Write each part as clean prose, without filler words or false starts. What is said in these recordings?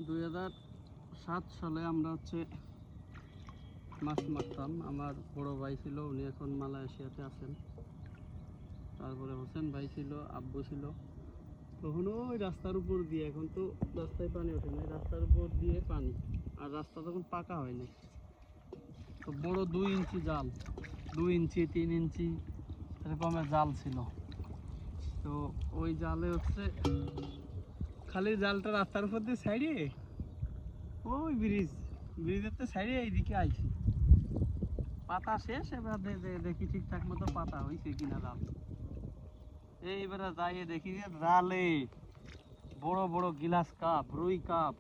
2007 সালে আমরা হচ্ছে মাছ মারতাম। আমার বড় ভাই ছিল, উনি এখন মালয়েশিয়াতে আছেন। তারপরে হোসেন ভাই ছিল, আব্বু ছিল। তখন ওই রাস্তার উপর দিয়ে, এখন তো রাস্তায় পানি ওঠে না, রাস্তার উপর দিয়ে পানি। আর রাস্তা তখন পাকা হয়নি, তো বড় 2 ইঞ্চি জাল, 2 ইঞ্চি 3 ইঞ্চি এরকমের জাল ছিল। তো ওই জালে হচ্ছে খালি জালটা রাস্তার উপর দিয়ে ছাড়িয়ে ওই ব্রিজের তো ছাড়িয়ে এইদিকে আইছি। পাতা শেষ, এবার দেখি ঠিকঠাক মতো পাতা হয়েছে কিনা জাল। এইবারে যাইয়ে দেখি যে জালে বড় বড় গিলাস কাপ, রুই কাপ,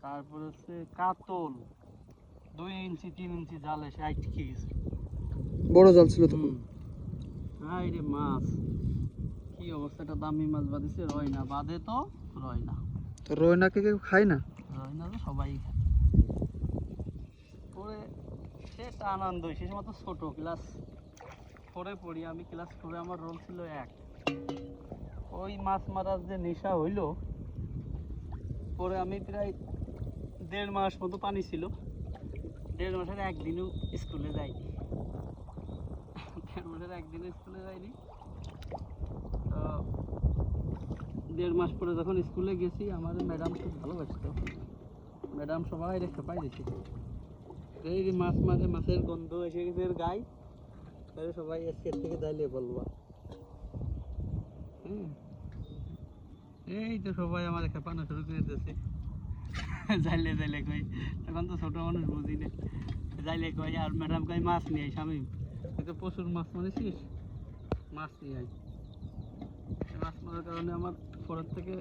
তারপর হচ্ছে কাতল 2 ইঞ্চি 3 ইঞ্চি জাল এসে আটকে গেছে। বড় জাল ছিল তখন। হাই রে মাছ, কি অবস্থাটা! দামি মাছ বাঁধিছে, রয় না, বাঁধে তো রয় না। তো রয়নাকে কেউ খায় না? রয় না তো সবাই খায়। পরে সেটা আনন্দ, সে সময় তো ছোট, ক্লাস 4-এ পড়ি আমি। ক্লাস 4-এ আমার রোল ছিল 1। ওই মাছ মারার যে নেশা হইলো, পরে আমি প্রায় 1.5 মাস মতো পানি ছিল, 1.5 মাসের একদিনও স্কুলে যাইনি। 1.5 মাসের একদিনও স্কুলে যাইনি। তো 1.5 মাস পরে যখন স্কুলে গেছি, আমার ম্যাডাম খুব ভালোবাসতো। ম্যাডাম সবাই রেখে পাই দিয়েছে। এই যে মাছ মাঝে মাছের গন্ধ এসে গেছে এর গায়ে, সবাই এর থেকে যাইলে বলবা। এই তো সবাই আমার খেপানো শুরু করে দিয়েছে। যাইলে যাইলে কই, এখন তো ছোট মানুষ বুঝি না। যাইলে কই আর ম্যাডাম কই মাছ নিয়ে আই, স্বামী তুই তো প্রচুর মাছ মারিছিস, মাছ নিয়ে আই। মাছ মারার কারণে আমার 4 থেকে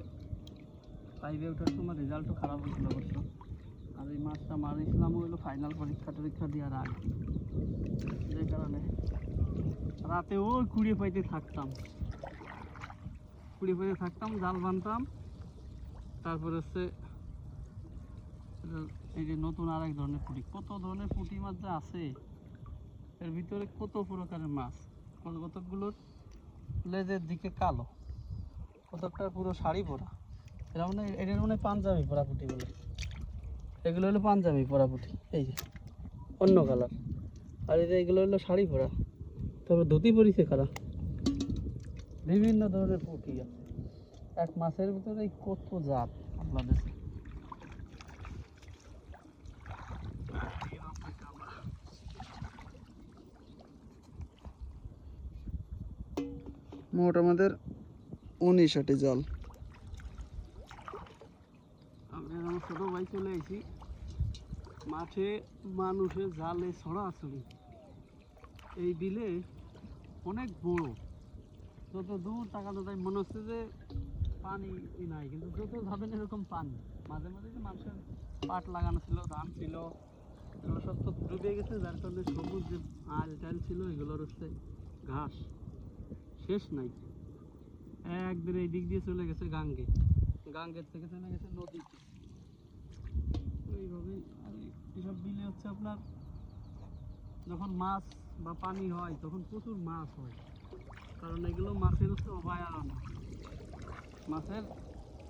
5-এ ওঠার সময় রেজাল্টও খারাপ হয়েছিল অবশ্য। আর এই মাছটা মারিছিলাম হইলো ফাইনাল পরীক্ষা দেওয়ার আগে। যে কারণে রাতে ওই কুড়িয়ে পাইতে থাকতাম, জাল বানতাম। তারপর হচ্ছে এই যে নতুন আরেক ধরনের পুঁটি, কত ধরনের পুঁটি মাছ যে আছে এর ভিতরে, কত প্রকারের মাছ। কতকগুলোর লেজের দিকে কালো, কতকটার পুরো শাড়ি পরা। এরা মানে এটার মানে পাঞ্জাবি পরা পুঁটি বলে। এগুলো হলো পাঞ্জাবি পরা পুঁটি, এই যে অন্য কালার। আর এই যে এগুলো হলো শাড়ি পরা। তবে ধুতি পরিছে কারা। বিভিন্ন ধরনের পুঁটি আছে এক মাছের ভিতরে, কত জাত আপনাদের। মোট আমাদের 19টি জাল। আমি আমার ছোট ভাই চলে এসেছি মাঠে, মানুষের জালে ছড়াছড়ি। এই বিলে অনেক বড়, যত দূর তাকানো যায় মনে হচ্ছে যে পানি নাই, কিন্তু যত যাবেন এরকম পানি। মাঝে মাঝে যে মানুষের পাট লাগানো ছিল, ধান ছিল, এগুলো সব তো ডুবে গেছে, যার কারণে সবুজ যে আল টাইল ছিল এগুলোর হচ্ছে ঘাস শেষ নাই। একদিন এই দিক দিয়ে চলে গেছে গাঙ্গের থেকে চলে গেছে নদীতে। এইভাবেই এসব বিলে হচ্ছে আপনার যখন মাছ বা পানি হয় তখন প্রচুর মাছ হয়, কারণ এগুলো মাছের হচ্ছে অভয়ারণ্য।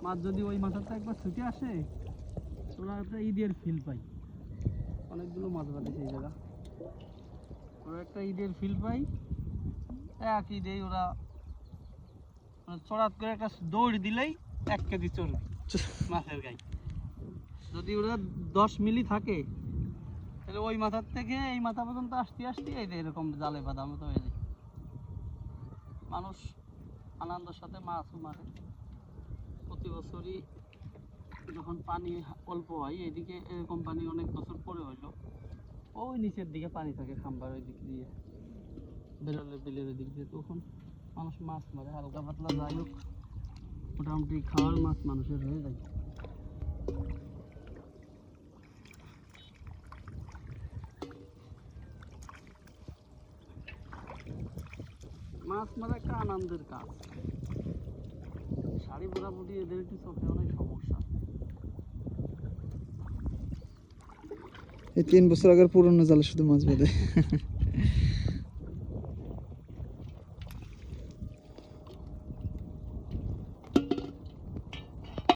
মাছ যদি ওই মাথাটা একবার ছুটে আসে, ওরা একটা ঈদের ফিল পাই। অনেকগুলো মাছ বাঁধে সেই জায়গা, ওরা একটা ঈদের ফিল পাই। এক ঈদেই ওরা চড়াত করে একটা দৌড় দিলেই 1 কেজি চড়বে মাছের গায়ে। যদি ওরা 10 মিলি থাকে, তাহলে ওই মাথার থেকে এই মাথা পর্যন্ত আসতে আসতে এই যে এরকম জালে বাঁধা মতো হয়ে যায়। মানুষ আনন্দের সাথে মাছও মারে। প্রতি বছরই যখন পানি অল্প হয়, এইদিকে এরকম পানি অনেক বছর পরে হইলো, ওই নিচের দিকে পানি থাকে খাম্বার ওই দিক দিয়ে, বেরোলে বিলের দিক দিয়ে, তখন মানুষ মাছ মারে হালকা পাতলা। যাই হোক, মোটামুটি খাওয়ার মাছ মানুষের হয়ে যায়। মাছ মারা একটা আনন্দের কাজ। শাড়ি পরাপুটি এদের একটু চোখে অনেক সমস্যা। এই 3 বছর আগের পুরনো জালে শুধু মাছ বাঁধে।